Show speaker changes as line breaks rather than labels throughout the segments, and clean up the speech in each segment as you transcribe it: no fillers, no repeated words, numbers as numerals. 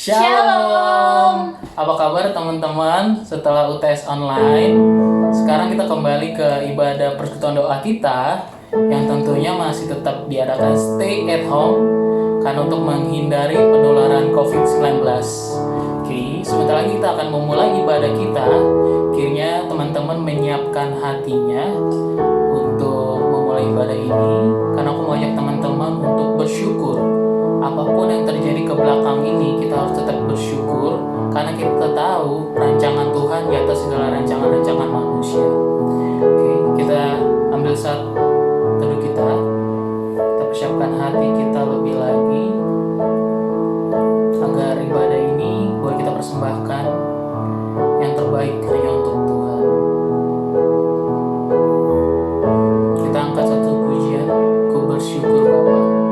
Shalom.
Apa kabar teman-teman setelah UTS online? Sekarang kita kembali ke ibadah persekutuan doa kita yang tentunya masih tetap diadakan stay at home karena untuk menghindari penularan COVID-19. Oke, sebentar lagi kita akan memulai ibadah kita. Kiranya teman-teman menyiapkan hatinya untuk memulai ibadah ini karena aku mau ajak teman-teman untuk bersyukur. Apapun yang terjadi ke belakang ini, kita harus tetap bersyukur karena kita tahu rancangan Tuhan di atas segala rancangan-rancangan manusia. Oke, kita ambil saat teduh kita persiapkan hati kita lebih lagi agar ibadah ini boleh kita persembahkan yang terbaik hanya untuk Tuhan. Kita angkat satu pujian, ku bersyukur Bapa.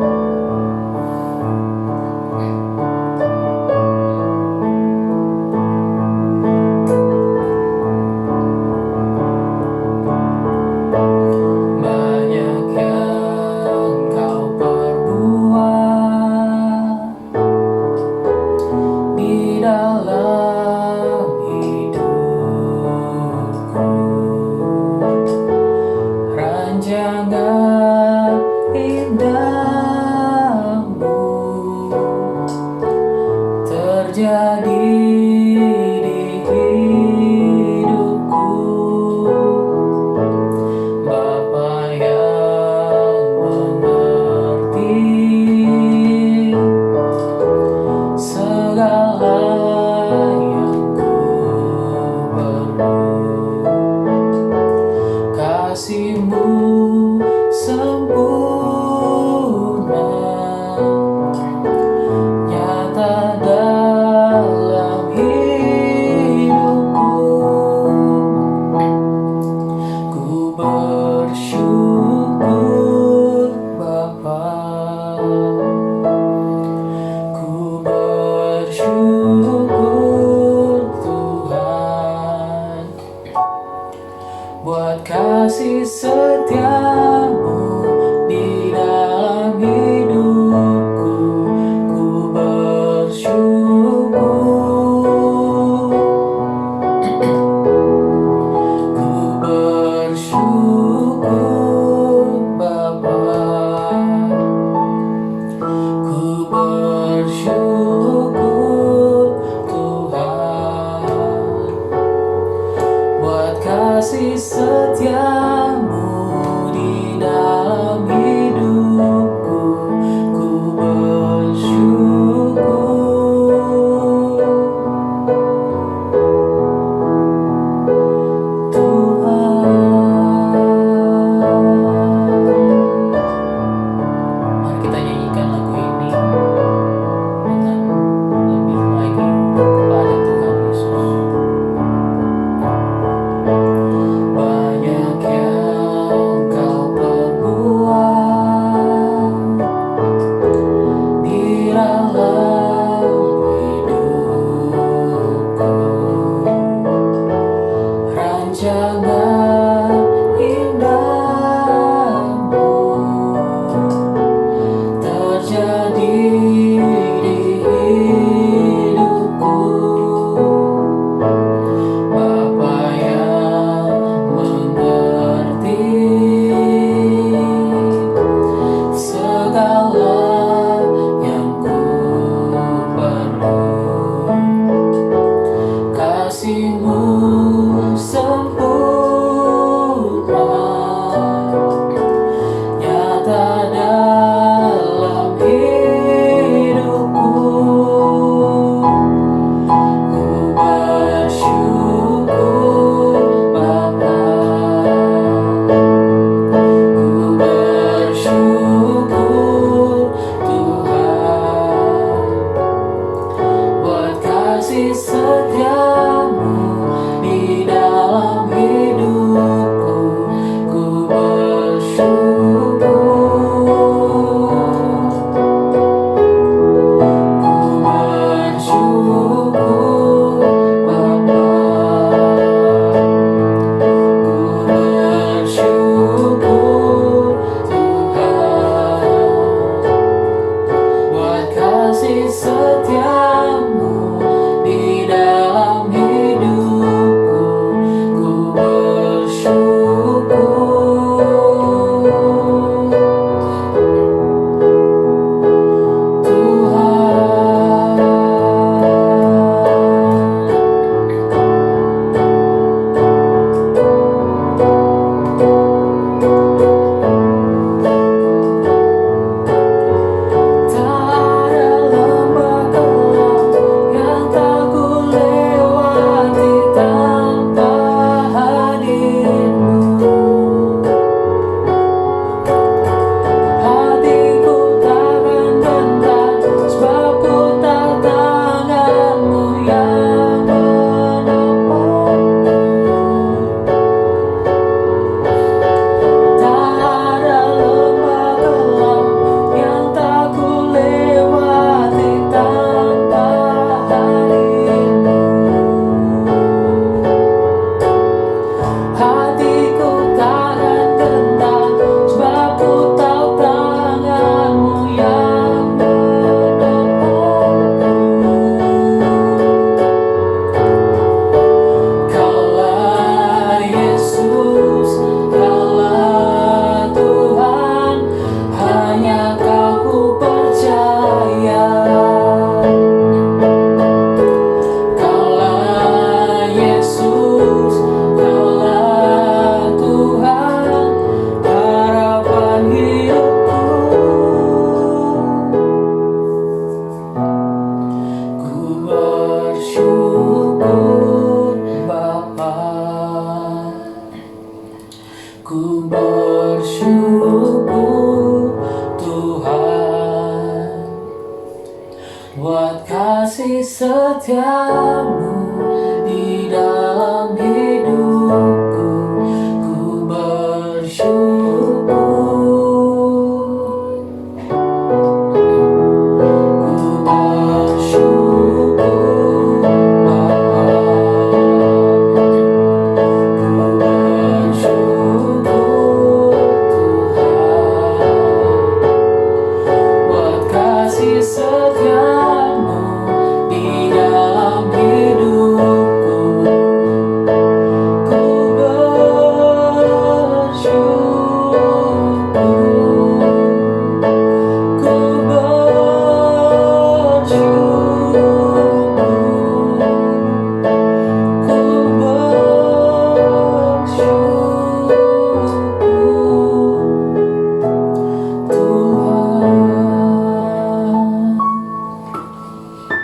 Kasih setiamu di dalam hidupku, ku bersyukur, ku bersyukur Bapa, ku bersyukur Tuhan, buat kasih setiamu di dalam hidupku, ku bersyukur Tuhan. Mari kita nyanyikan lagu ini dengan lebih lagi kepada Tuhan Yesus. Banyak Ku bersyukur Tuhan buat kasih setiamu di dalam hidupku. Ku bersyukur, ku bersyukur Bapa, ku bersyukur Tuhan buat kasih setiamu di dalam hidupku. Ku bersyukur, ku bersyukur, ku bersyukur Tuhan.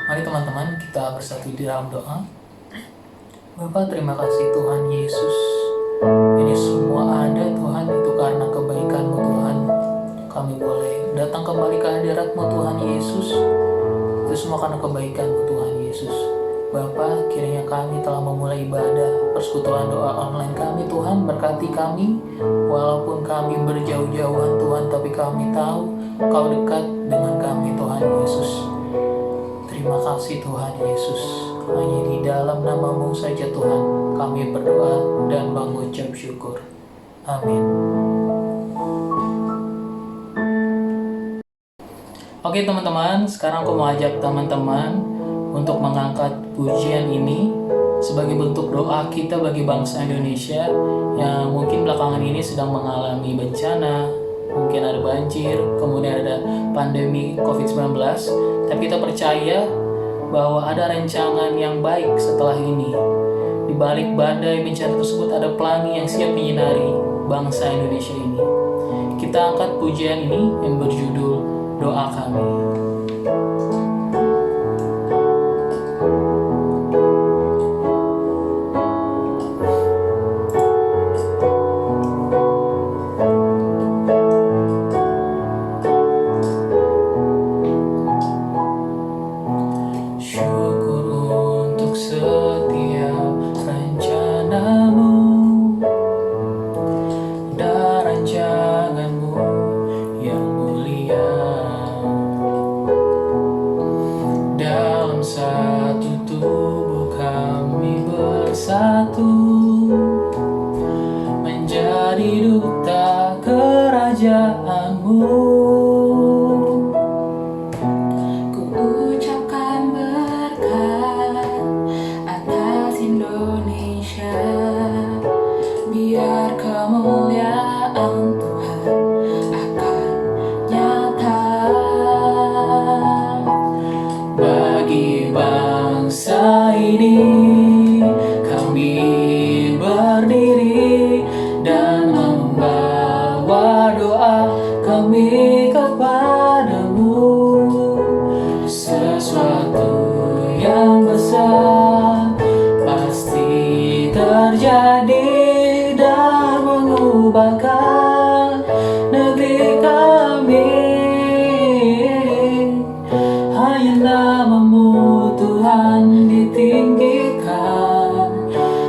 Mari teman-teman kita bersatu di dalam doa. Bapa, terima kasih Tuhan Yesus. Ini semua ada Tuhan, itu karena kebaikan-Mu Tuhan. Kami boleh datang kembali ke hadirat-Mu Tuhan Yesus. Itu semua karena kebaikan-Mu Tuhan Yesus. Bapa, kiranya kami telah memulai ibadah persekutuan doa online kami Tuhan. Berkati kami, walaupun kami berjauh-jauhan Tuhan, tapi kami tahu Kau dekat dengan kami Tuhan Yesus. Terima kasih Tuhan Yesus. Hanya di dalam nama-Mu saja Tuhan kami berdoa dan mengucap syukur. Amin. Oke teman-teman, sekarang aku mau ajak teman-teman untuk mengangkat pujian ini sebagai bentuk doa kita bagi bangsa Indonesia yang mungkin belakangan ini sedang mengalami bencana. Mungkin ada banjir, kemudian ada pandemi COVID-19. Tapi kita percaya bahwa ada rancangan yang baik setelah ini. Di balik badai bencana tersebut ada pelangi yang siap menyinari bangsa Indonesia ini. Kita angkat pujian ini yang berjudul Doa Kami. Menjadi duta kerajaan-Mu.
Ku ucapkan berkat atas Indonesia, biar kemuliaan Tuhan akan nyata
Bagi bangsa ini kami berdiri dan membawa doa kami kepadamu. Sesuatu yang besar pasti terjadi dan mengubahkan negeri kami. Hanya nama-Mu Tuhan ditinggikan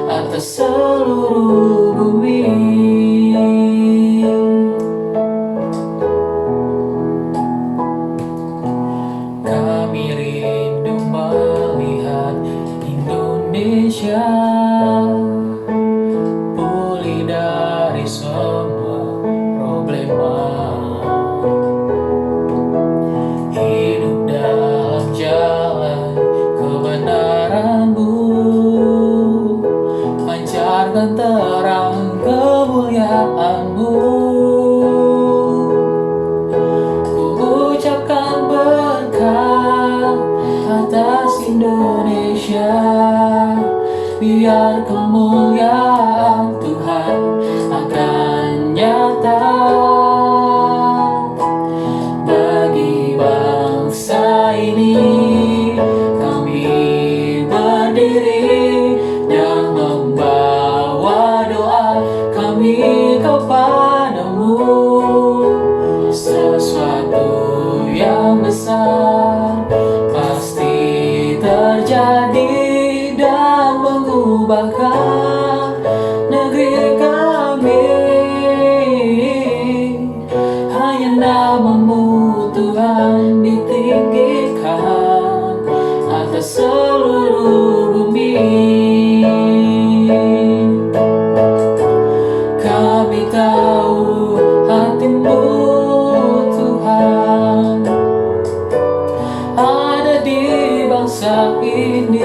atas seluruh bumi. Kami rindu melihat Indonesia pulih dari semua problema. Hidup dalam jalan kebenaran-Mu, pancarkan terang kemuliaan-Mu. Ku ucapkan berkat atas Indonesia, biar kemuliaan Tuhan akan kepadamu sesuatu yang besar pasti terjadi dan mengubahkan negeri kami. Hanya namamu Tuhan ditinggikan atas seluruh bumi. Kami tahu hatimu Tuhan ada di bangsa ini.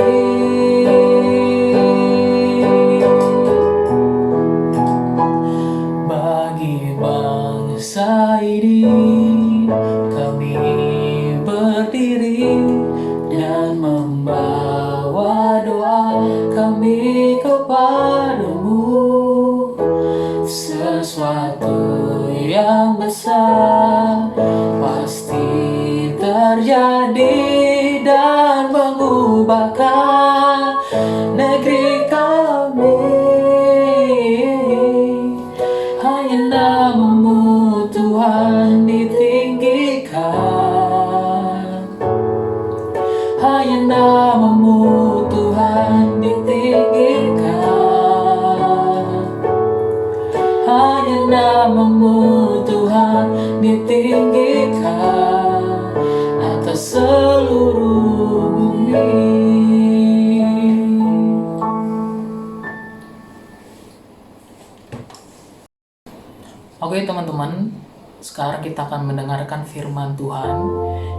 Bagi bangsa ini kami berdiri dan membawa doa kami kepadamu. Sesuatu yang besar pasti terjadi dan mengubahkan negeri kami. Hanya namamu Tuhan ditinggikan. Hanya namamu Tuhan ditinggikan. Hanya namamu Tuhan ditinggikan atas seluruh bumi. Oke teman-teman, sekarang kita akan mendengarkan firman Tuhan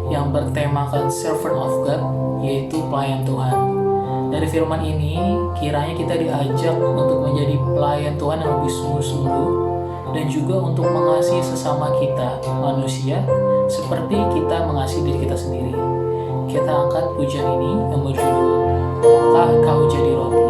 yang bertemakan servant of God, yaitu pelayan Tuhan. Dari firman ini, kiranya kita diajak untuk menjadi pelayan Tuhan yang lebih sungguh-sungguh dan juga untuk mengasihi sesama kita, manusia, seperti kita mengasihi diri kita sendiri. Kita angkat pujian ini yang berjudul Maukah Kau Jadi Roti.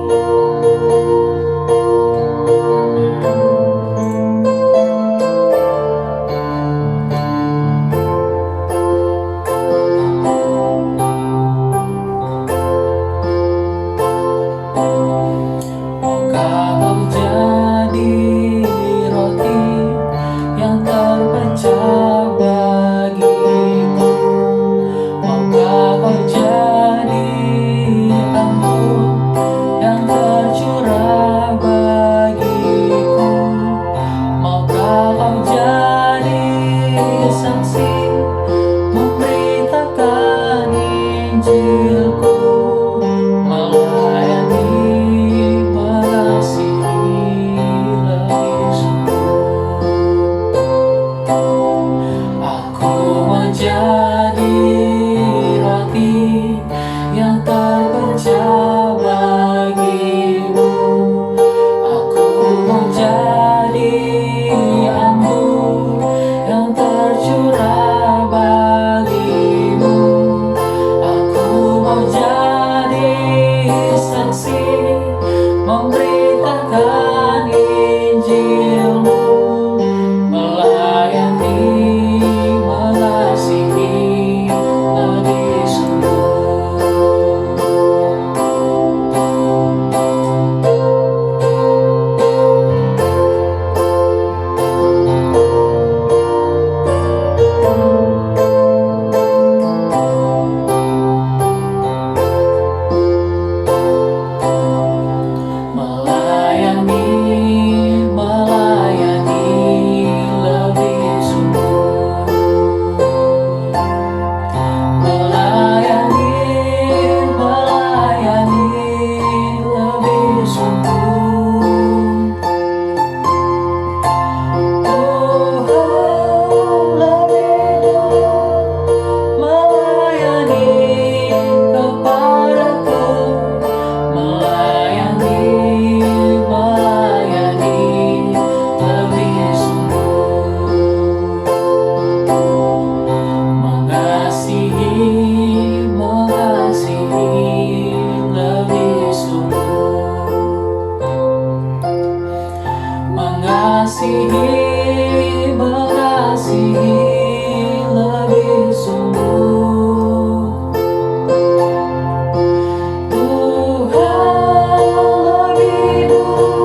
Tuhan lebih dulu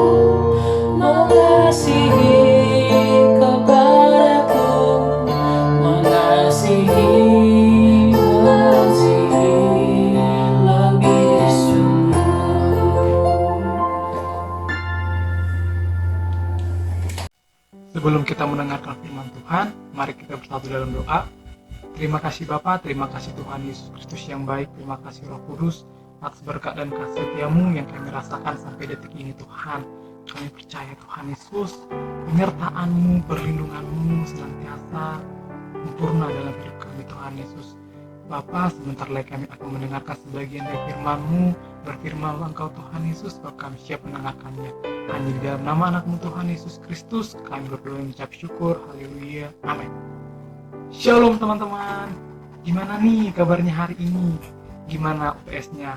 mengasihi
Sebelum kita mendengarkan firman Tuhan, mari kita bersatu dalam doa. Terima kasih Bapa, terima kasih Tuhan Yesus Kristus yang baik, terima kasih Roh Kudus atas berkat dan kasih setiamu yang kami rasakan sampai detik ini Tuhan. Kami percaya Tuhan Yesus, penyertaan-Mu, perlindungan-Mu senantiasa sempurna dalam hidup kami Tuhan Yesus. Bapa, sebentar lagi kami akan mendengarkan sebagian dari firman-Mu. Berfirmanlah Engkau Tuhan Yesus, bahwa kami siap mendengarkannya. Hanya di dalam nama anak-Mu Tuhan Yesus Kristus, kami berdoa dan mengucap syukur. Haleluya. Amin. Shalom teman-teman. Gimana nih kabarnya hari ini? Gimana UTS-nya?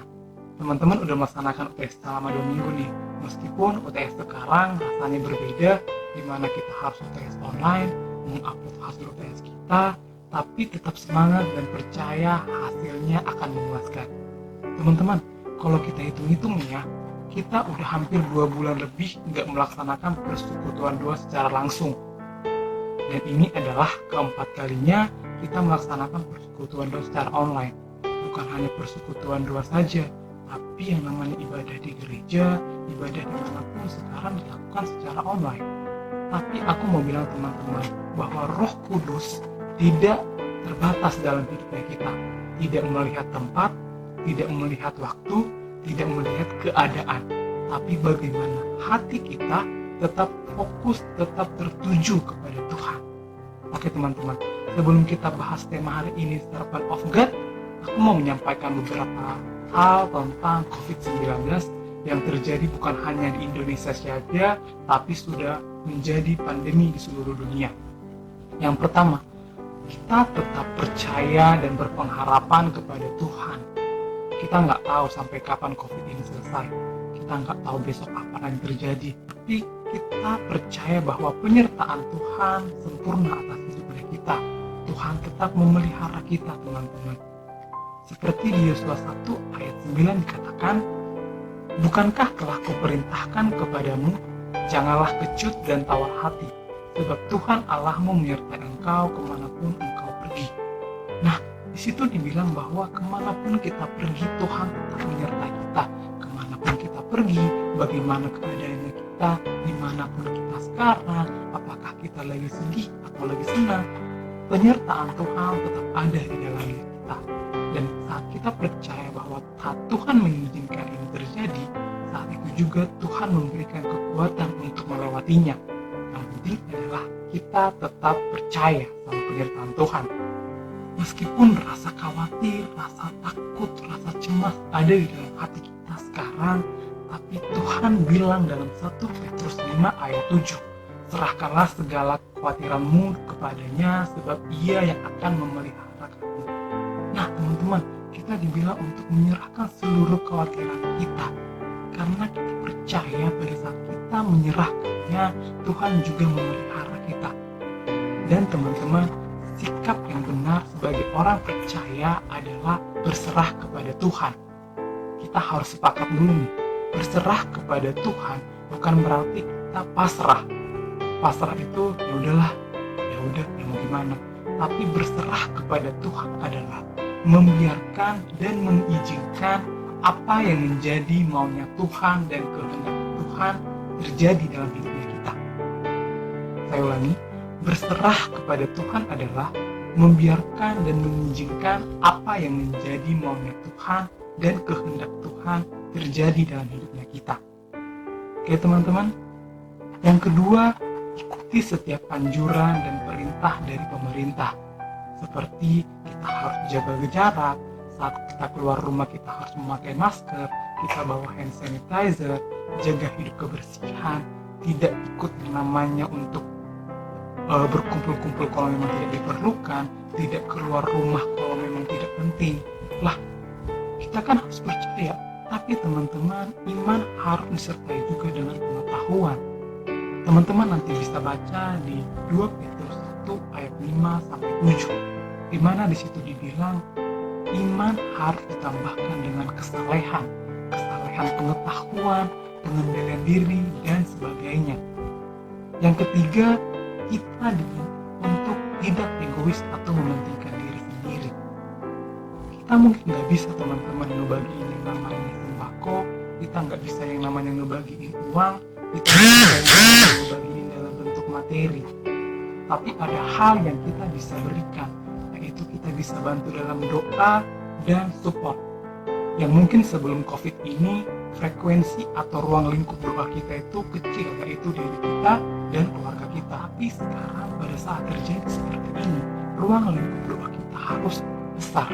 Teman-teman udah melaksanakan UTS selama 2 minggu nih. Meskipun UTS sekarang rasanya berbeda, di mana kita harus UTS online, mengupload hasil UTS kita, tapi tetap semangat dan percaya hasilnya akan memuaskan. Teman-teman, kalau kita hitung-hitung ya, kita udah hampir 2 bulan lebih nggak melaksanakan persekutuan doa secara langsung. Dan ini adalah keempat kalinya kita melaksanakan persekutuan doa secara online. Bukan hanya persekutuan doa saja, tapi yang namanya ibadah di gereja, ibadah dimanapun sekarang dilakukan secara online. Tapi aku mau bilang teman-teman, bahwa Roh Kudus tidak terbatas dalam hidupnya kita. Tidak melihat tempat, tidak melihat waktu, tidak melihat keadaan. Tapi bagaimana hati kita tetap fokus, tetap tertuju kepada Tuhan. Oke teman-teman, sebelum kita bahas tema hari ini, Servant of God, aku mau menyampaikan beberapa hal tentang COVID-19 yang terjadi bukan hanya di Indonesia saja, tapi sudah menjadi pandemi di seluruh dunia. Yang pertama, kita tetap percaya dan berpengharapan kepada Tuhan. Kita nggak tahu sampai kapan COVID ini selesai. Kita nggak tahu besok apa yang terjadi. Tapi kita percaya bahwa penyertaan Tuhan sempurna atas hidupnya kita. Tuhan tetap memelihara kita, teman-teman. Seperti di Yosua 1 ayat 9 dikatakan, bukankah telah kuperintahkan kepadamu, janganlah kecut dan tawar hati, sebab Tuhan Allahmu menyertai engkau kemanapun engkau pergi. Nah, di situ dibilang bahwa kemanapun kita pergi, Tuhan tetap menyertai kita. Kemanapun kita pergi, bagaimana keadaannya kita, dimanapun kita sekarang, apakah kita lagi sedih atau lagi senang, penyertaan Tuhan tetap ada di dalamnya kita. Dan saat kita percaya bahwa saat Tuhan mengizinkan ini terjadi, saat itu juga Tuhan memberikan kekuatan untuk melewatinya. Yang penting adalah kita tetap percaya sama penyertaan Tuhan. Meskipun rasa khawatir, rasa takut, rasa cemas ada di dalam hati kita sekarang, tapi Tuhan bilang dalam 1 Petrus 5 ayat 7, serahkanlah segala kekhawatiranmu kepadanya, sebab Ia yang akan memelihara kamu. Nah teman-teman, kita dibilang untuk menyerahkan seluruh kekhawatiran kita, karena kita percaya pada saat kita menyerahkannya, Tuhan juga memelihara kita. Dan teman-teman, sikap yang benar sebagai orang percaya adalah berserah kepada Tuhan. Kita harus sepakat dulu nih, berserah kepada Tuhan bukan berarti kita pasrah. Pasrah itu ya udah ya mau gimana. Tapi berserah kepada Tuhan adalah membiarkan dan mengizinkan apa yang menjadi maunya Tuhan dan kehendak Tuhan terjadi dalam hidupnya kita. Saya ulangi, berserah kepada Tuhan adalah membiarkan dan mengizinkan apa yang menjadi maunya Tuhan dan kehendak Tuhan terjadi dalam hidupnya kita. Oke teman-teman, yang kedua, ikuti setiap anjuran dan perintah dari pemerintah. Seperti kita harus jaga jarak, saat kita keluar rumah kita harus memakai masker, kita bawa hand sanitizer, jaga hidup kebersihan, tidak ikut yang namanya untuk berkumpul-kumpul kalau memang tidak diperlukan, tidak keluar rumah kalau memang tidak penting. Lah, kita kan harus percaya, tapi teman-teman, iman harus disertai juga dengan pengetahuan. Teman-teman nanti bisa baca di 2 Petrus 1 ayat 5 sampai 7, di mana di situ dibilang iman harus ditambahkan dengan kesalehan pengetahuan, pengendalian diri dan sebagainya. Yang ketiga, kita diminta untuk tidak egois atau mementingkan diri sendiri. Kita mungkin nggak bisa teman-teman ngebagiin yang namanya sembako, kita nggak bisa yang namanya ngebagiin uang, kita nggak bisa yang namanya ngebagiin dalam bentuk materi materi, tapi ada hal yang kita bisa berikan, yaitu kita bisa bantu dalam doa dan support. Yang mungkin sebelum COVID ini, frekuensi atau ruang lingkup doa kita itu kecil, yaitu diri kita dan keluarga kita. Tapi sekarang pada saat terjadi seperti ini, ruang lingkup doa kita harus besar.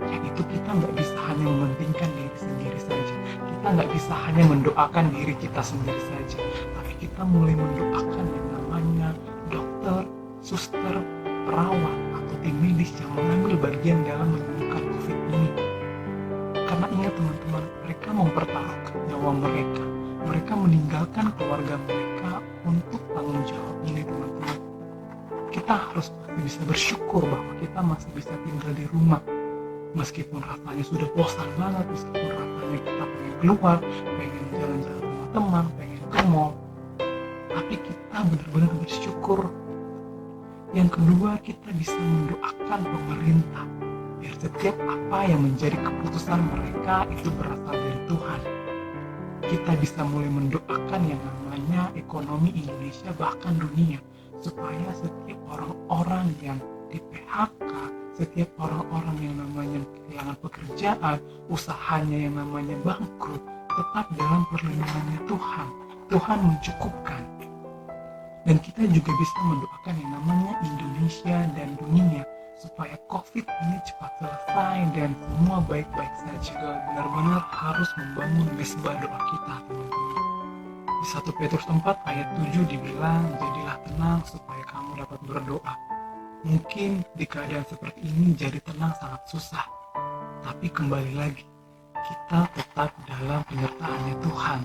Yaitu kita nggak bisa hanya mementingkan diri sendiri saja. Kita nggak bisa hanya mendoakan diri kita sendiri saja. Tapi kita mulai mendoakan yang namanya dokter, suster, perawat, atau tim medis yang mengambil bagian dalam menyembuhkan COVID ini. Karena ingat teman-teman, mereka mempertaruhkan nyawa mereka. Mereka meninggalkan keluarga mereka untuk tanggung jawab ini, teman-teman. Kita harus bisa bersyukur bahwa kita masih bisa tinggal di rumah. Meskipun rasanya sudah bosan banget, meskipun rasanya kita pengen keluar, pengen jalan-jalan sama teman, pengen ke mall. Tapi kita benar-benar bersyukur. Yang kedua, kita bisa mendoakan pemerintah. Biar setiap apa yang menjadi keputusan mereka itu berasal dari Tuhan. Kita bisa mulai mendoakan yang namanya ekonomi Indonesia bahkan dunia. Supaya setiap orang-orang yang di PHK, setiap orang-orang yang namanya kehilangan pekerjaan, usahanya yang namanya bangkrut, tetap dalam perlindungannya Tuhan. Tuhan mencukupkan. Dan kita juga bisa mendoakan yang namanya Indonesia dan dunia supaya COVID ini cepat selesai dan semua baik-baik saja. Benar-benar harus membangun mesbah doa kita, teman-teman. Di 1 Petrus 4 ayat 7 dibilang, jadilah tenang supaya kamu dapat berdoa. Mungkin di keadaan seperti ini jadi tenang sangat susah. Tapi kembali lagi, kita tetap dalam penyertaannya Tuhan.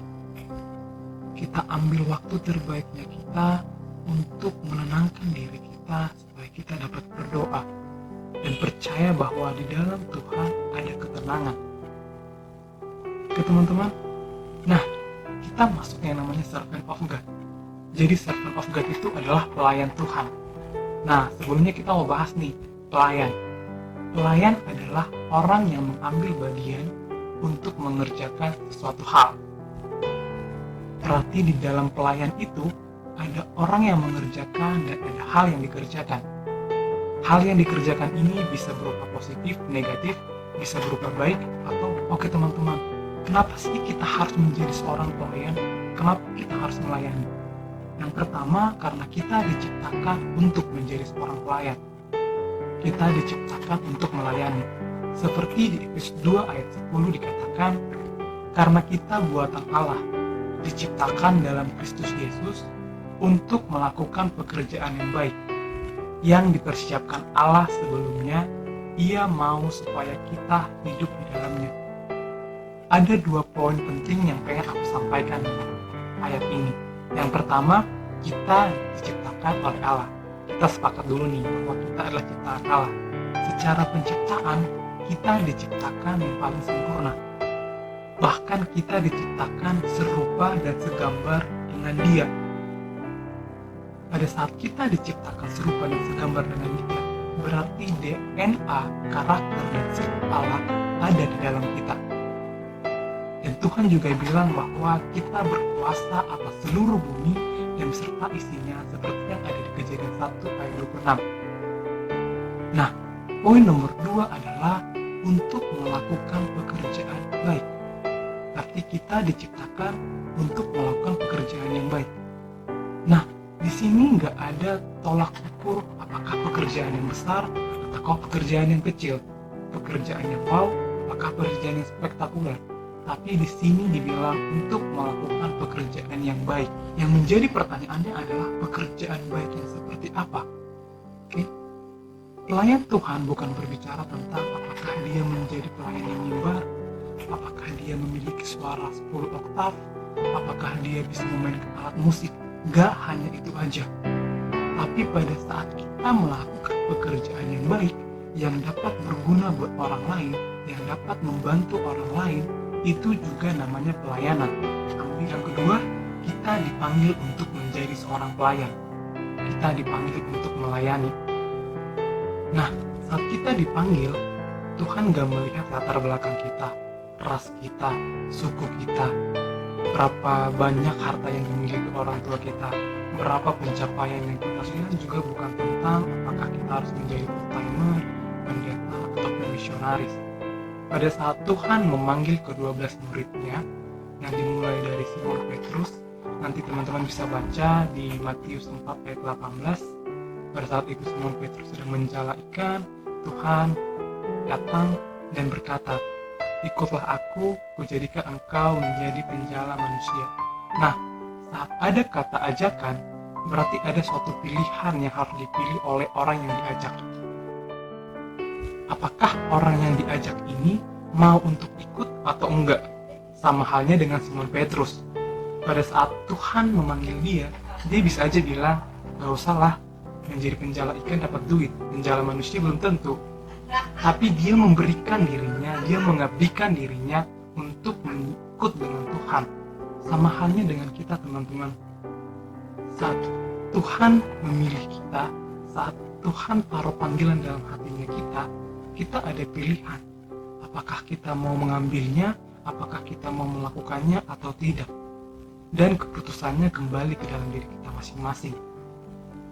Kita ambil waktu terbaiknya kita untuk menenangkan diri kita supaya kita dapat berdoa dan percaya bahwa di dalam Tuhan ada ketenangan. Oke teman-teman, nah kita masuk yang namanya servant of God. Jadi servant of God itu adalah pelayan Tuhan. Nah sebelumnya kita mau bahas nih pelayan. Pelayan adalah orang yang mengambil bagian untuk mengerjakan sesuatu hal. Berarti di dalam pelayan itu ada orang yang mengerjakan dan ada hal yang dikerjakan. Hal yang dikerjakan ini bisa berupa positif, negatif, bisa berupa baik atau oke teman-teman. Kenapa sih kita harus menjadi seorang pelayan? Kenapa kita harus melayani? Yang pertama karena kita diciptakan untuk menjadi seorang pelayan. Kita diciptakan untuk melayani. Seperti di Efesus 2 ayat 10 dikatakan, karena kita buatan Allah, diciptakan dalam Kristus Yesus untuk melakukan pekerjaan yang baik yang dipersiapkan Allah sebelumnya. Ia mau supaya kita hidup di dalamnya. Ada 2 poin penting yang pengen aku sampaikan dalam ayat ini. Yang pertama, kita diciptakan oleh Allah. Kita sepakat dulu nih bahwa kita adalah ciptaan Allah. Secara penciptaan, kita diciptakan yang paling sempurna. Bahkan kita diciptakan serupa dan segambar dengan Dia. Pada saat kita diciptakan serupa dan segambar dengan Dia, berarti DNA, karakter, dan sifat Allah ada di dalam kita. Dan Tuhan juga bilang bahwa kita berkuasa atas seluruh bumi dan beserta isinya seperti yang ada di Kejadian 1 ayat 26. Nah, poin nomor 2 adalah untuk melakukan pekerjaan baik. Berarti kita diciptakan untuk melakukan pekerjaan yang baik. Nah, di sini nggak ada tolak ukur apakah pekerjaan yang besar atau pekerjaan yang kecil, pekerjaan yang wow, apakah pekerjaan yang spektakuler. Tapi di sini dibilang untuk melakukan pekerjaan yang baik. Yang menjadi pertanyaannya adalah pekerjaan baik yang seperti apa? Oke. Pelayan Tuhan bukan berbicara tentang apakah dia menjadi pelayan yang mimbar, apakah dia memiliki suara 10 oktav, apakah dia bisa memainkan alat musik. Gak hanya itu aja. Tapi pada saat kita melakukan pekerjaan yang baik, yang dapat berguna buat orang lain, yang dapat membantu orang lain, itu juga namanya pelayanan. Yang kedua, kita dipanggil untuk menjadi seorang pelayan. Kita dipanggil untuk melayani. Nah, saat kita dipanggil, Tuhan gak melihat latar belakang kita, ras kita, suku kita, berapa banyak harta yang dimiliki orang tua kita. berapa pencapaian yang kita sudah, juga bukan tentang apakah kita harus menjadi full-timer, pendeta, ataupun misionaris. Pada saat Tuhan memanggil ke-12 muridnya, yang dimulai dari Simon Petrus, nanti teman-teman bisa baca di Matius 4 ayat 18. Pada saat itu Simon Petrus sedang menjala ikan, Tuhan datang dan berkata, "Ikutlah aku, kujadikan engkau menjadi penjala manusia." Nah, saat ada kata ajakan, berarti ada suatu pilihan yang harus dipilih oleh orang yang diajak. Apakah orang yang diajak ini mau untuk ikut atau enggak? Sama halnya dengan Simon Petrus. Pada saat Tuhan memanggil dia bisa aja bilang, "Gak usah lah, menjadi penjala ikan dapat duit, penjala manusia belum tentu." Tapi dia memberikan dirinya, dia mengabdikan dirinya untuk mengikut dengan Tuhan. Sama halnya dengan kita, teman-teman. Saat Tuhan memilih kita, saat Tuhan taruh panggilan dalam hatinya kita ada pilihan. Apakah kita mau mengambilnya, apakah kita mau melakukannya atau tidak. Dan keputusannya kembali ke dalam diri kita masing-masing.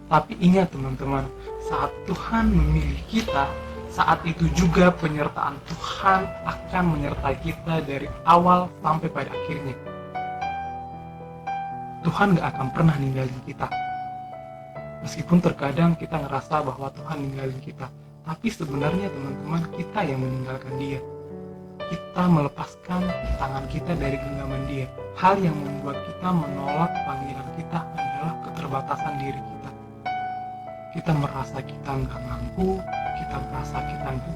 Tapi ingat teman-teman, saat Tuhan memilih kita, saat itu juga penyertaan Tuhan akan menyertai kita dari awal sampai pada akhirnya. Tuhan gak akan pernah ninggalin kita. Meskipun terkadang kita ngerasa bahwa Tuhan ninggalin kita, tapi sebenarnya teman-teman, kita yang meninggalkan dia. Kita melepaskan tangan kita dari genggaman dia. Hal yang membuat kita menolak panggilan kita adalah keterbatasan diri kita. Kita merasa kita nggak mampu, kita merasa kita nggak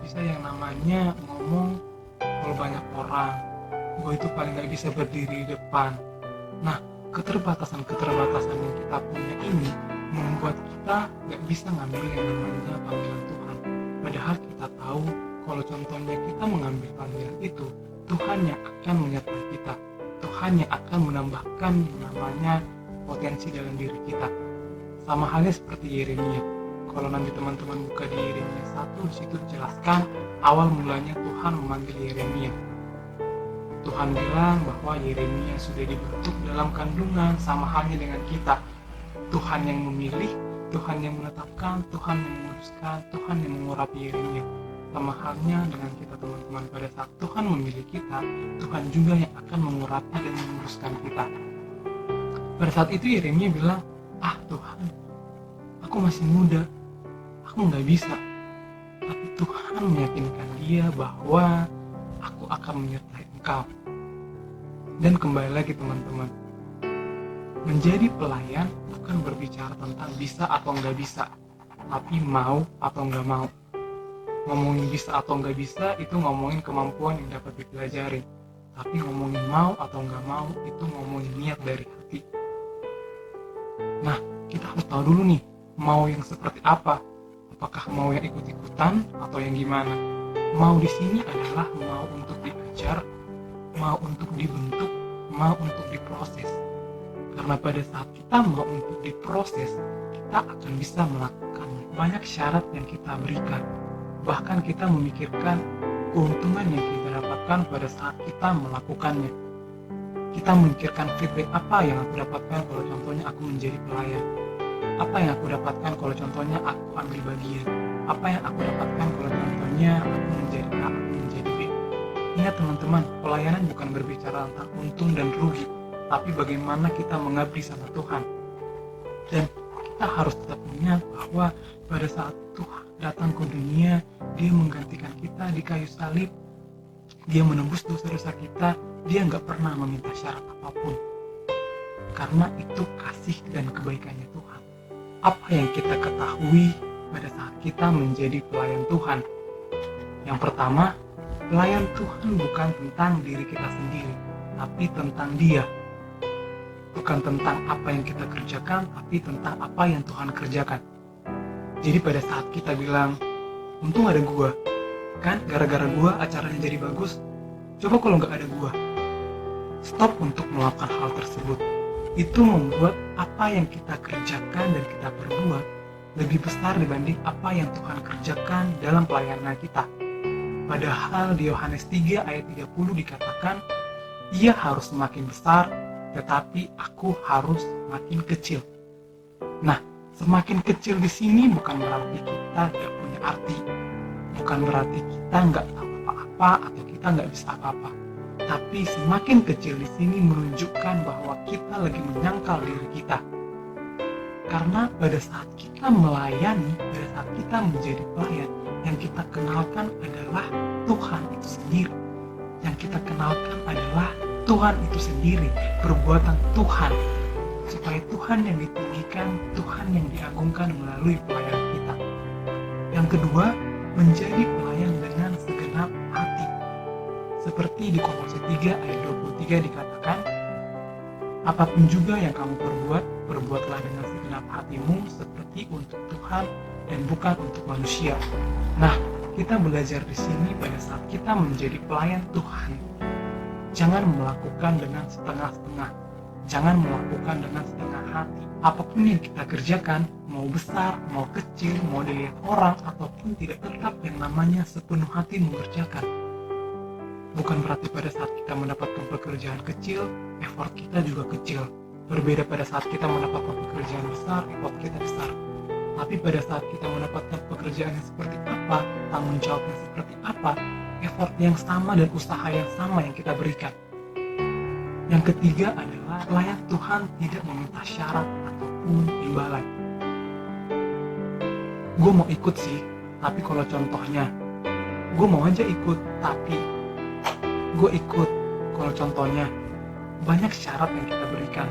bisa yang namanya ngomong kalau banyak orang. Gue itu paling nggak bisa berdiri di depan. Nah, keterbatasan yang kita punya ini membuat kita nggak bisa ngambil yang namanya panggilan Tuhan. Padahal kita tahu kalau contohnya kita mengambil panggilan itu, Tuhan yang akan menyertai kita. Tuhan yang akan menambahkan yang namanya potensi dalam diri kita. Sama halnya seperti Yeremia. Kalau nanti teman-teman buka di Yeremia 1, di situ dijelaskan awal mulanya Tuhan memanggil Yeremia. Tuhan bilang bahwa Yeremia sudah dibentuk dalam kandungan, sama halnya dengan kita. Tuhan yang memilih, Tuhan yang menetapkan, Tuhan yang menguruskan, Tuhan yang mengurapi Yeremia. Sama halnya dengan kita teman-teman, pada saat Tuhan memilih kita, Tuhan juga yang akan mengurapi dan menguruskan kita. Pada saat itu Yeremia bilang, Tuhan, aku masih muda, aku nggak bisa. Tapi Tuhan meyakinkan dia bahwa aku akan menyertai engkau. Dan kembali lagi teman-teman, menjadi pelayan bukan berbicara tentang bisa atau nggak bisa, tapi mau atau nggak mau. Ngomongin bisa atau nggak bisa itu ngomongin kemampuan yang dapat dipelajari, tapi ngomongin mau atau nggak mau itu ngomongin niat dari hati. Nah, kita harus tahu dulu nih, mau yang seperti apa. Apakah mau yang ikut-ikutan atau yang gimana? Mau di sini adalah mau untuk diajar, mau untuk dibentuk, mau untuk diproses. Karena pada saat kita mau untuk diproses, kita akan bisa melakukan banyak syarat yang kita berikan. Bahkan kita memikirkan keuntungan yang kita dapatkan pada saat kita melakukannya. Kita memikirkan feedback apa yang aku dapatkan kalau contohnya aku menjadi pelayan. Apa yang aku dapatkan kalau contohnya aku ambil bagian. Apa yang aku dapatkan kalau contohnya aku menjadi A, aku menjadi B. Ingat teman-teman, pelayanan bukan berbicara tentang untung dan rugi, tapi bagaimana kita mengabdi sama Tuhan. Dan kita harus tetap ingat bahwa pada saat Tuhan datang ke dunia, dia menggantikan kita di kayu salib, dia menembus dosa-dosa kita, dia nggak pernah meminta syarat apapun. Karena itu kasih dan kebaikannya Tuhan. Apa yang kita ketahui pada saat kita menjadi pelayan Tuhan? Yang pertama, pelayan Tuhan bukan tentang diri kita sendiri, tapi tentang Dia. Bukan tentang apa yang kita kerjakan, tapi tentang apa yang Tuhan kerjakan. Jadi pada saat kita bilang, untung ada gua, kan gara-gara gua acaranya jadi bagus. Coba kalau nggak ada gua. Stop untuk melakukan hal tersebut. Itu membuat apa yang kita kerjakan dan kita perbuat lebih besar dibanding apa yang Tuhan kerjakan dalam pelayanan kita. Padahal di Yohanes 3 ayat 30 dikatakan, ia harus semakin besar, tetapi aku harus makin kecil. Nah, semakin kecil di sini bukan berarti kita tidak punya arti, bukan berarti kita nggak tahu apa-apa atau kita nggak bisa apa-apa. Tapi semakin kecil di sini menunjukkan bahwa kita lagi menyangkal diri kita. Karena pada saat kita melayani, pada saat kita menjadi pelayan, yang kita kenalkan adalah Tuhan itu sendiri. Yang kita kenalkan adalah Tuhan itu sendiri, perbuatan Tuhan. Supaya Tuhan yang ditinggikan, Tuhan yang diagungkan melalui pelayanan kita. Yang kedua, menjadi pelayan dengan segenap hati. Seperti di Kolose 3 ayat 23 dikatakan, apapun juga yang kamu perbuat, perbuatlah dengan segenap hatimu seperti untuk Tuhan dan bukan untuk manusia. Nah, kita belajar di sini pada saat kita menjadi pelayan Tuhan. Jangan melakukan dengan setengah-setengah. Jangan melakukan dengan setengah hati. Apapun yang kita kerjakan, mau besar, mau kecil, mau dilihat orang, ataupun tidak, tetap yang namanya sepenuh hati mengerjakan. Bukan berarti pada saat kita mendapatkan pekerjaan kecil, effort kita juga kecil. Berbeda pada saat kita mendapatkan pekerjaan besar, effort kita besar. Tapi pada saat kita mendapatkan pekerjaan yang seperti apa, tanggung jawabnya seperti apa, effort yang sama dan usaha yang sama yang kita berikan. Yang ketiga adalah pelayan Tuhan tidak meminta syarat ataupun imbalan. Gue mau ikut sih, tapi kalau contohnya, gue mau aja ikut, tapi gue ikut kalau contohnya, banyak syarat yang kita berikan.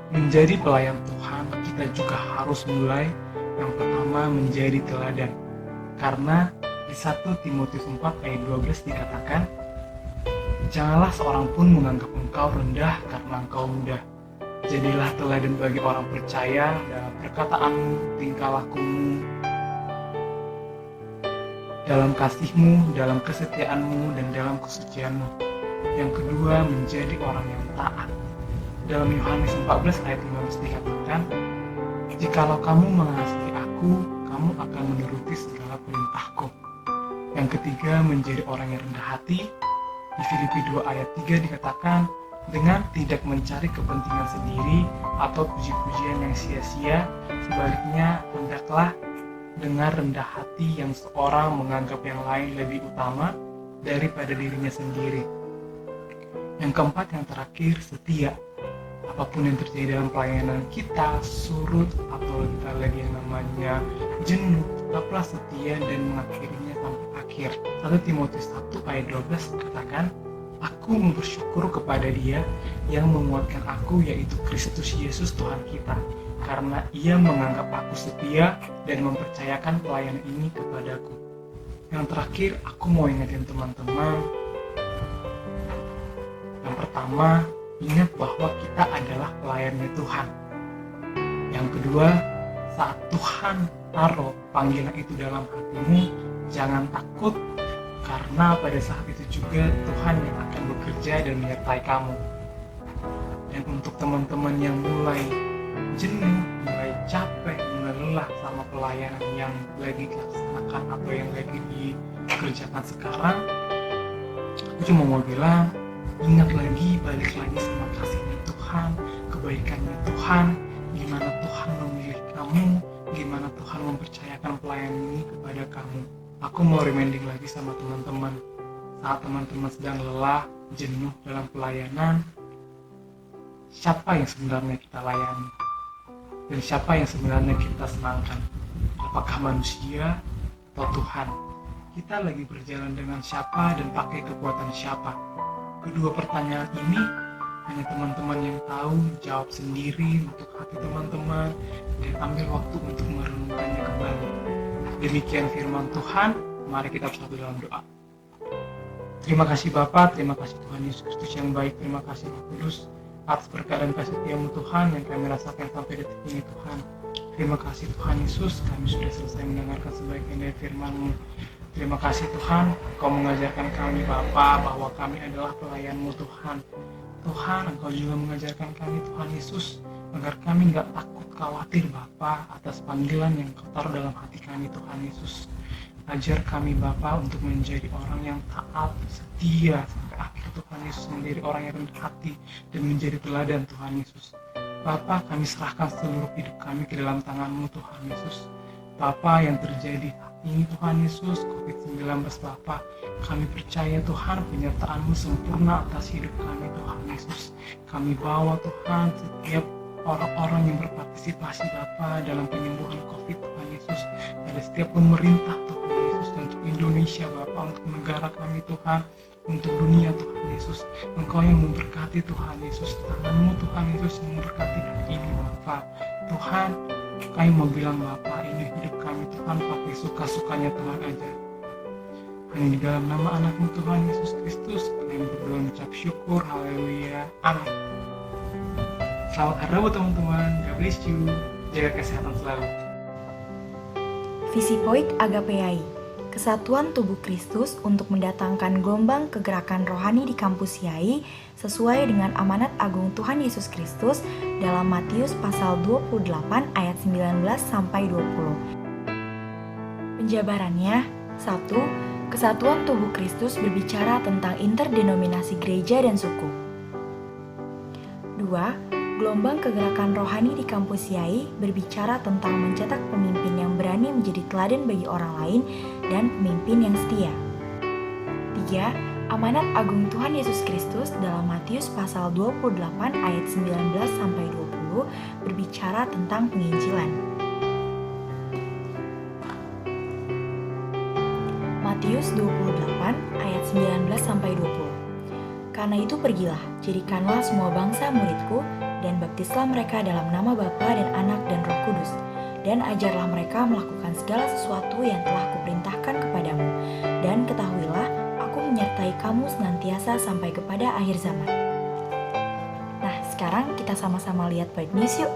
Menjadi pelayan Tuhan, kita juga harus mulai yang pertama menjadi teladan. Karena di 1 Timotius 4 ayat 12 dikatakan, janganlah seorang pun menganggap engkau rendah karena engkau muda. Jadilah teladan bagi orang percaya dalam perkataanmu, tingkah lakumu, dalam kasihmu, dalam kesetiaanmu, dan dalam kesucianmu. Yang kedua, menjadi orang yang taat. Dalam Yohanes 14 ayat 15 dikatakan, jikalau kamu mengasihi aku, kamu akan menuruti segala perintahku. Yang ketiga, menjadi orang yang rendah hati. Di Filipi 2 ayat 3 dikatakan, dengan tidak mencari kepentingan sendiri atau puji-pujian yang sia-sia, sebaliknya hendaklah dengan rendah hati yang seorang menganggap yang lain lebih utama daripada dirinya sendiri. Yang keempat, yang terakhir, setia. Apapun yang terjadi dalam pelayanan kita, surut atau kita lagi yang namanya jenuh, tetaplah setia dan mengakhirinya sampai akhir. 1 Timotius 1 ayat 12 katakan, aku bersyukur kepada Dia yang menguatkan aku, yaitu Kristus Yesus Tuhan kita, karena Ia menganggap aku setia dan mempercayakan pelayanan ini kepadaku. Yang terakhir, aku mau ingatin teman-teman. Yang pertama, ingat bahwa kita adalah pelayannya Tuhan. Yang kedua, saat Tuhan taruh panggilan itu dalam hatimu, jangan takut, karena pada saat itu juga Tuhan yang akan bekerja dan menyertai kamu. Dan untuk teman-teman yang mulai jenuh, mulai capek, mulai lelah sama pelayanan yang lagi dilaksanakan atau yang lagi dikerjakan sekarang, aku cuma mau bilang, ingat lagi, balik lagi sama kasihnya Tuhan, kebaikannya Tuhan, gimana Tuhan memilih kamu, gimana Tuhan mempercayakan pelayanan ini kepada kamu. Aku mau reminding lagi sama teman-teman, saat teman-teman sedang lelah, jenuh dalam pelayanan, siapa yang sebenarnya kita layani? Dan siapa yang sebenarnya kita senangkan? Apakah manusia atau Tuhan? Kita lagi berjalan dengan siapa dan pakai kekuatan siapa? Kedua pertanyaan ini hanya teman-teman yang tahu, jawab sendiri untuk hati teman-teman dan ambil waktu untuk merenungkannya kembali. Demikian firman Tuhan, mari kita bersatu dalam doa. Terima kasih Bapa, terima kasih Tuhan Yesus Kristus yang baik, terima kasih Roh Kudus atas berkat dan kasih setiamu Tuhan yang kami rasakan sampai detik ini Tuhan. Terima kasih Tuhan Yesus, kami sudah selesai mendengarkan sebagian dari firman-Mu. Terima kasih Tuhan, Engkau mengajarkan kami Bapa bahwa kami adalah pelayan-Mu Tuhan. Tuhan, Engkau juga mengajarkan kami Tuhan Yesus agar kami gak takut khawatir Bapa atas panggilan yang Engkau taruh dalam hati kami Tuhan Yesus. Ajar kami Bapa untuk menjadi orang yang taat, setia sampai akhir Tuhan Yesus, menjadi orang yang rendah hati dan menjadi teladan Tuhan Yesus. Bapa, kami serahkan seluruh hidup kami ke dalam tangan-Mu Tuhan Yesus. Bapa, yang terjadi ini Tuhan Yesus, COVID-19 Bapa, kami percaya Tuhan penyertaan-Mu sempurna atas hidup kami Tuhan Yesus. Kami bawa Tuhan setiap orang-orang yang berpartisipasi Bapa dalam penyembuhan COVID Tuhan Yesus, ada setiap pemerintah Tuhan Yesus, untuk Indonesia Bapa, untuk negara kami Tuhan, untuk dunia Tuhan Yesus. Engkau yang memberkati Tuhan Yesus, tangan-Mu Tuhan Yesus yang memberkati hari ini Bapa. Tuhan, kami mau bilang Bapa, ini hidup kami Tuhan pakai suka-sukanya Tuhan aja. Hanya di dalam nama anak-Mu Tuhan Yesus Kristus, kami berdoa mengucap syukur, haleluya, amin. Selamat hari Rabu teman-teman, God bless you, jaga kesehatan selalu.
Visi Poik Agapeai, Kesatuan Tubuh Kristus untuk mendatangkan gelombang kegerakan rohani di kampus YAI sesuai dengan amanat agung Tuhan Yesus Kristus dalam Matius pasal 28 ayat 19 sampai 20. Penjabarannya, 1. Kesatuan Tubuh Kristus berbicara tentang interdenominasi gereja dan suku. 2. Gelombang kegerakan rohani di kampus YAI berbicara tentang mencetak pemimpin yang berani menjadi teladan bagi orang lain dan pemimpin yang setia. 3. Amanat agung Tuhan Yesus Kristus dalam Matius pasal 28 ayat 19 sampai 20 berbicara tentang penginjilan. Matius 28 ayat 19 sampai 20. Karena itu pergilah, jadikanlah semua bangsa muridku, dan baptislah mereka dalam nama Bapa dan Anak dan Roh Kudus, dan ajarlah mereka melakukan segala sesuatu yang telah kuperintahkan kepadamu, dan ketahuilah, aku menyertai kamu senantiasa sampai kepada akhir zaman. Nah, sekarang kita sama-sama lihat Baik News yuk.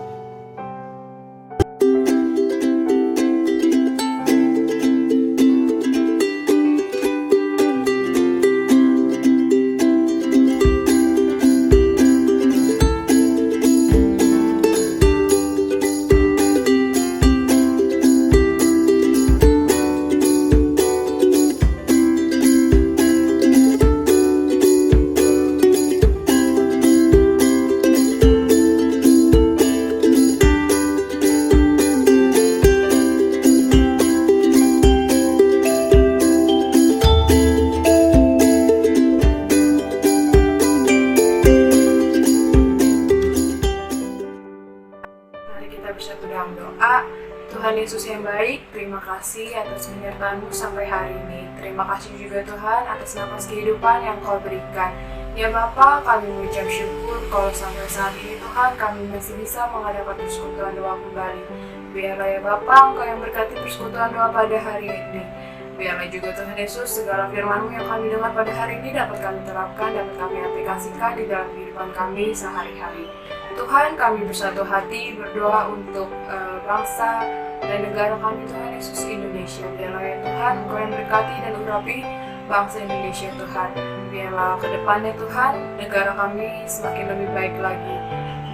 Bersatu dalam doa. Tuhan Yesus yang baik, terima kasih atas penyertaan-Mu sampai hari ini. Terima kasih juga Tuhan atas nafas kehidupan yang Kau berikan. Ya Bapa, kami mengucap syukur kalau sampai saat ini Tuhan kami masih bisa mengadakan persekutuan doa kembali. Biarlah ya Bapa, Engkau yang berkati persekutuan doa pada hari ini. Biarlah juga Tuhan Yesus, segala firman-Mu yang kami dengar pada hari ini dapat kami terapkan, dapat kami aplikasikan di dalam kehidupan kami sehari-hari. Tuhan, kami bersatu hati berdoa untuk bangsa dan negara kami Tuhan Yesus, Indonesia. Biarlah ya Tuhan, Engkau yang berkati dan urapi bangsa Indonesia Tuhan. Biarlah ke depannya Tuhan, negara kami semakin lebih baik lagi.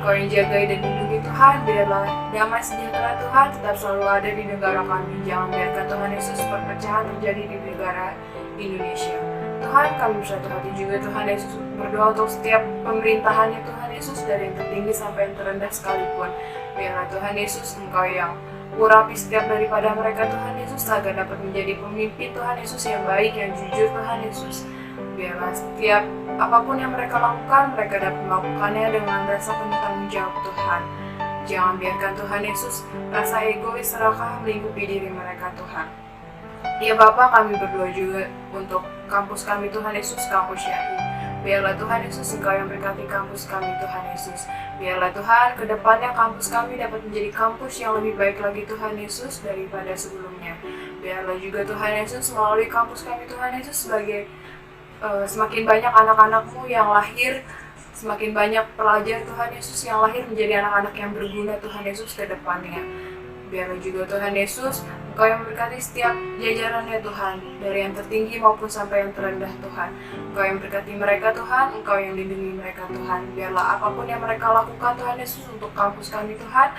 Engkau yang jagai dan lindungi Tuhan. Biarlah damai sejahtera Tuhan tetap selalu ada di negara kami. Jangan biarkan Tuhan Yesus perpecahan terjadi di negara Indonesia. Tuhan, kami bersatu hati juga Tuhan Yesus berdoa untuk setiap pemerintahannya Tuhan Yesus, dari yang tertinggi sampai yang terendah sekalipun. Biarlah Tuhan Yesus, Engkau yang urapi setiap daripada mereka Tuhan Yesus, agar dapat menjadi pemimpin Tuhan Yesus yang baik, yang jujur Tuhan Yesus. Biarlah setiap apapun yang mereka lakukan, mereka dapat melakukannya dengan rasa penuh tanggung jawab Tuhan. Jangan biarkan Tuhan Yesus rasa egois serakah melingkupi diri mereka Tuhan. Ya Bapa, kami berdoa juga untuk kampus kami Tuhan Yesus, kampus YAI. Biarlah Tuhan Yesus, Engkau yang berkati kampus kami Tuhan Yesus. Biarlah Tuhan, ke depannya kampus kami dapat menjadi kampus yang lebih baik lagi Tuhan Yesus daripada sebelumnya. Biarlah juga Tuhan Yesus, melalui kampus kami Tuhan Yesus, sebagai semakin banyak anak-anak-Mu yang lahir, semakin banyak pelajar Tuhan Yesus yang lahir menjadi anak-anak yang berguna Tuhan Yesus ke depannya. Biarlah juga Tuhan Yesus, Engkau yang memberkati setiap jajarannya Tuhan, dari yang tertinggi maupun sampai yang terendah Tuhan. Engkau yang memberkati mereka Tuhan, Engkau yang lindungi mereka Tuhan. Biarlah apapun yang mereka lakukan Tuhan Yesus untuk kampus kami Tuhan,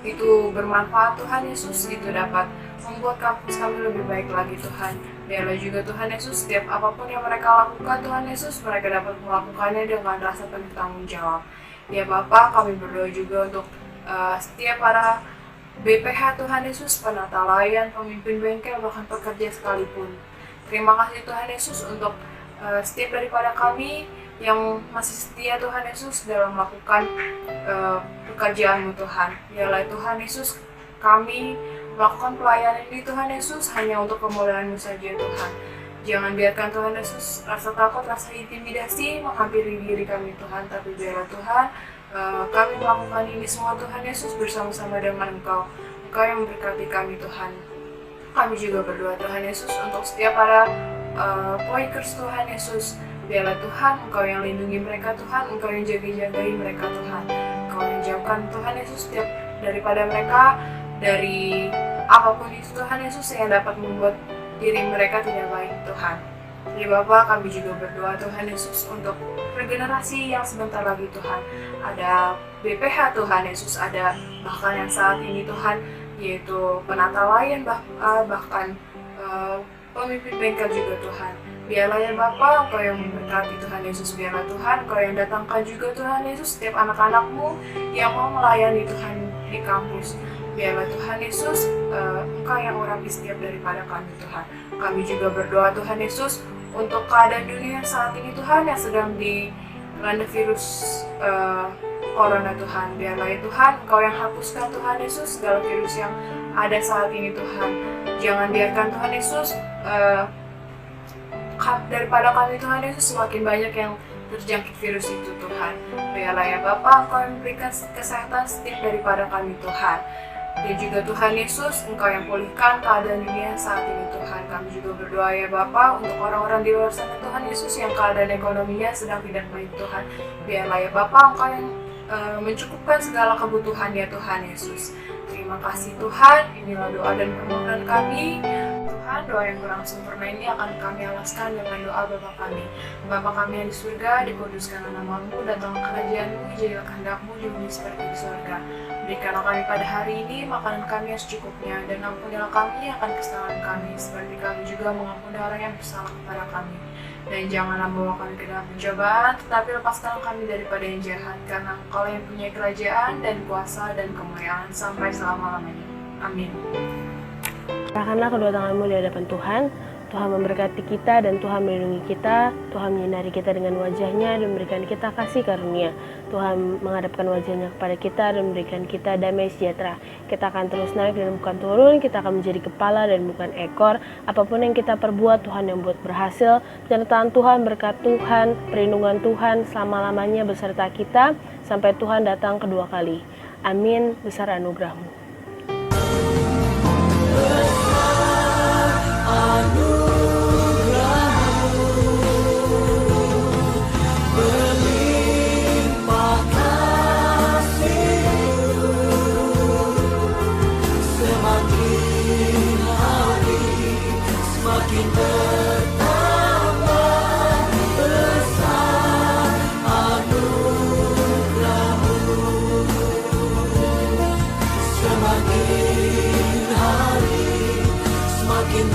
itu bermanfaat Tuhan Yesus, itu dapat membuat kampus kami lebih baik lagi Tuhan. Biarlah juga Tuhan Yesus, setiap apapun yang mereka lakukan Tuhan Yesus, mereka dapat melakukannya dengan rasa penuh tanggung jawab. Ya Bapa, kami berdoa juga untuk setiap para BPH Tuhan Yesus, penata layan, pemimpin bengkel, bahkan pekerja sekalipun. Terima kasih Tuhan Yesus untuk setiap daripada kami yang masih setia Tuhan Yesus dalam melakukan pekerjaan-Mu Tuhan. Biarlah Tuhan Yesus, kami melakukan pelayanan ini Tuhan Yesus hanya untuk kemuliaan-Mu saja Tuhan. Jangan biarkan Tuhan Yesus rasa takut, rasa intimidasi menghampiri diri kami Tuhan, tapi biarlah Tuhan kami melakukan ini semua Tuhan Yesus bersama-sama dengan Engkau. Engkau yang memberkati kami Tuhan. Kami juga berdoa Tuhan Yesus untuk setiap para Poikers Tuhan Yesus. Biarlah Tuhan Engkau yang lindungi mereka Tuhan, Engkau yang jaga-jagai mereka Tuhan. Engkau yang jauhkan Tuhan Yesus setiap daripada mereka dari apapun itu Tuhan Yesus yang dapat membuat diri mereka tidak baik Tuhan. Ya Bapa, kami juga berdoa Tuhan Yesus untuk regenerasi yang sebentar lagi Tuhan. Ada BPH Tuhan Yesus, ada bahkan yang saat ini Tuhan, yaitu penata layan bahkan pemimpin bengkel juga Tuhan. Biarlah ya Bapa, Engkau yang memberkati Tuhan Yesus. Biarlah Tuhan, Engkau yang datangkan juga Tuhan Yesus setiap anak-anak-Mu yang mau melayani Tuhan di kampus. Biarlah Tuhan Yesus, Engkau yang urapi setiap daripada kami Tuhan. Kami juga berdoa Tuhan Yesus untuk keadaan dunia saat ini Tuhan yang sedang dilanda virus corona Tuhan. Biarlah ya Tuhan, Engkau yang hapuskan Tuhan Yesus segala virus yang ada saat ini Tuhan. Jangan biarkan Tuhan Yesus daripada kami Tuhan Yesus semakin banyak yang terjangkit virus itu Tuhan. Biarlah ya Bapa, Engkau yang memberikan kesehatan setiap daripada kami Tuhan. Dan juga Tuhan Yesus, Engkau yang pulihkan keadaan dunia saat ini Tuhan. Kami juga berdoa ya Bapa untuk orang-orang di luar sana Tuhan Yesus yang keadaan ekonominya sedang tidak baik Tuhan. Biarlah ya Bapa, Engkau yang mencukupkan segala kebutuhan ya Tuhan Yesus. Terima kasih Tuhan, inilah doa dan permohonan kami. Tuhan, doa yang kurang sempurna ini akan kami alaskan dengan doa Bapa kami. Bapa kami yang di surga, dikuduskanlah nama-Mu, datanglah kerajaan-Mu, jadilah kehendak-Mu di bumi seperti di surga. Berikanlah kami pada hari ini makanan kami yang secukupnya, dan ampunilah kami akan kesalahan kami, seperti kami juga mengampuni orang yang bersalah kepada kami. Dan janganlah membawa kami ke dalam pencobaan, tetapi lepaskanlah kami daripada yang jahat, karena Engkau yang punya kerajaan dan kuasa dan kemuliaan sampai selama-lamanya. Amin.
Serahkanlah kedua tanganmu di hadapan Tuhan. Tuhan memberkati kita dan Tuhan melindungi kita. Tuhan menyinari kita dengan wajahnya dan memberikan kita kasih karunia. Tuhan menghadapkan wajahnya kepada kita dan memberikan kita damai sejahtera. Kita akan terus naik dan bukan turun. Kita akan menjadi kepala dan bukan ekor. Apapun yang kita perbuat, Tuhan yang buat berhasil. Penyertaan Tuhan, berkat Tuhan, perlindungan Tuhan selama-lamanya beserta kita sampai Tuhan datang kedua kali. Amin. Besar anugerah-Mu.
Semakin hari, semakin